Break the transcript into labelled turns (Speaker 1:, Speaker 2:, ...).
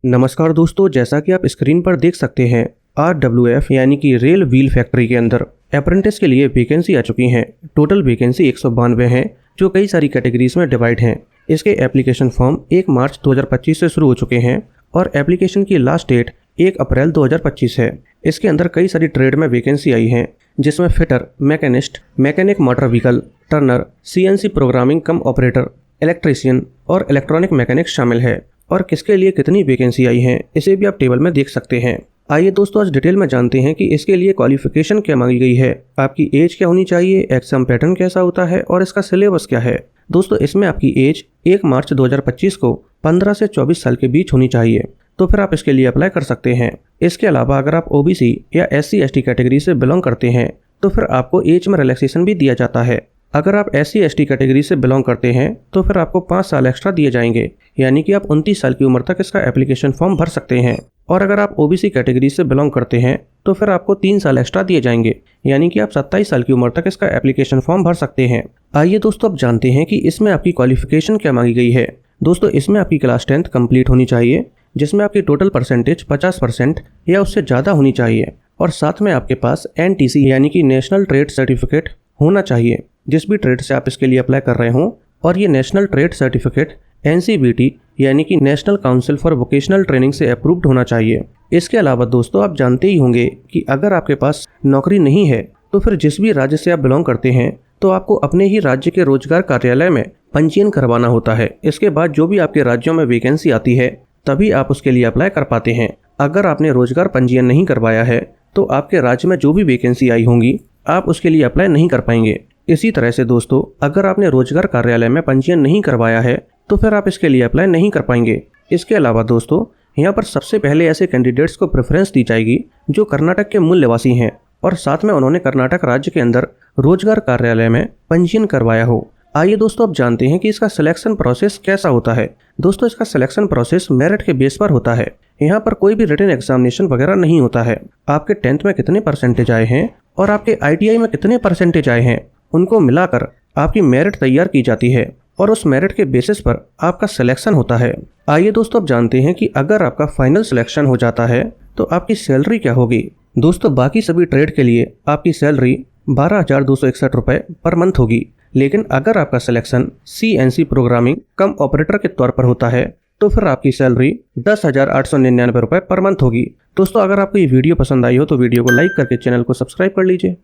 Speaker 1: नमस्कार दोस्तों, जैसा कि आप स्क्रीन पर देख सकते हैं RWF यानी कि रेल व्हील फैक्ट्री के अंदर अप्रेंटिस के लिए वैकेंसी आ चुकी हैं। टोटल वैकेंसी 192 हैं जो कई सारी कैटेगरीज में डिवाइड हैं। इसके एप्लीकेशन फॉर्म 1 मार्च 2025 से शुरू हो चुके हैं और एप्लीकेशन की लास्ट डेट 1 अप्रैल 2025 है। इसके अंदर कई सारी ट्रेड में वैकेंसी आई हैं, जिसमें fitter, machinist, mechanic motor vehicle, Turner, CNC programming कम ऑपरेटर, इलेक्ट्रीशियन और इलेक्ट्रॉनिक मैकेनिक शामिल है। और किसके लिए कितनी वैकेंसी आई हैं इसे भी आप टेबल में देख सकते हैं। आइए दोस्तों, आज डिटेल में जानते हैं कि इसके लिए क्वालिफिकेशन क्या मांगी गई है, आपकी एज क्या होनी चाहिए, एग्जाम पैटर्न कैसा होता है और इसका सिलेबस क्या है। दोस्तों, इसमें आपकी एज 1 मार्च 2025 को 15 से 24 साल के बीच होनी चाहिए, तो फिर आप इसके लिए अप्लाई कर सकते हैं। इसके अलावा अगर आप OBC या SC/ST कैटेगरी से बिलोंग करते हैं तो फिर आपको एज में रिलैक्सेशन भी दिया जाता है। अगर आप SC/ST कैटेगरी से बिलोंग करते हैं तो फिर आपको 5 साल एक्स्ट्रा दिए जाएंगे, यानी कि आप 29 साल की उम्र तक इसका एप्लीकेशन फॉर्म भर सकते हैं। और अगर आप OBC कैटेगरी से बिलोंग करते हैं तो फिर आपको 3 साल एक्स्ट्रा दिए जाएंगे, यानी कि आप 27 साल की उम्र तक इसका एप्लीकेशन फॉर्म भर सकते हैं। आइए दोस्तों, अब जानते हैं कि इसमें आपकी क्वालिफिकेशन क्या मांगी गई है। दोस्तों, इसमें आपकी क्लास 10th कंप्लीट होनी चाहिए, जिसमें आपकी टोटल परसेंटेज 50% या उससे ज़्यादा होनी चाहिए। और साथ में आपके पास NTC यानी कि नेशनल ट्रेड सर्टिफिकेट होना चाहिए, जिस भी ट्रेड से आप इसके लिए अप्लाई कर रहे हों। और ये नेशनल ट्रेड सर्टिफिकेट NCVT यानी कि national council for vocational training से अप्रूव्ड होना चाहिए। इसके अलावा दोस्तों, आप जानते ही होंगे कि अगर आपके पास नौकरी नहीं है तो फिर जिस भी राज्य से आप बिलोंग करते हैं तो आपको अपने ही राज्य के रोजगार कार्यालय में पंजीयन करवाना होता है। इसके बाद जो भी आपके राज्यों में वैकेंसी आती है तभी आप उसके लिए अप्लाई कर पाते हैं। अगर आपने रोजगार पंजीयन नहीं करवाया है तो आपके राज्य में जो भी वैकेंसी आई होंगी आप उसके लिए अप्लाई नहीं कर पाएंगे। इसी तरह से दोस्तों, अगर आपने रोजगार कार्यालय में पंजीयन नहीं करवाया है तो फिर आप इसके लिए अप्लाई नहीं कर पाएंगे। इसके अलावा दोस्तों, यहाँ पर सबसे पहले ऐसे कैंडिडेट्स को प्रेफरेंस दी जाएगी जो कर्नाटक के मूल निवासी हैं और साथ में उन्होंने कर्नाटक राज्य के अंदर रोजगार कार्यालय में पंजीयन करवाया हो। आइए दोस्तों, अब जानते हैं कि इसका सिलेक्शन प्रोसेस कैसा होता है। दोस्तों, इसका सिलेक्शन प्रोसेस मेरिट के बेस पर होता है। यहाँ पर कोई भी रिटन एग्जामिनेशन वगैरह नहीं होता है। आपके 10th में कितने परसेंटेज आए हैं और आपके ITI में कितने परसेंटेज आए हैं, उनको मिलाकर आपकी मेरिट तैयार की जाती है और उस मेरिट के बेसिस पर आपका सिलेक्शन होता है। आइए दोस्तों, अब जानते हैं कि अगर आपका फाइनल सिलेक्शन हो जाता है तो आपकी सैलरी क्या होगी। दोस्तों, बाकी सभी ट्रेड के लिए आपकी सैलरी 12,261 रुपये पर मंथ होगी, लेकिन अगर आपका सिलेक्शन CNC प्रोग्रामिंग कम ऑपरेटर के तौर पर होता है तो फिर आपकी सैलरी 10,899 रुपये पर मंथ होगी। दोस्तों, अगर आपको ये वीडियो पसंद आई हो तो वीडियो को लाइक करके चैनल को सब्सक्राइब कर लीजिए।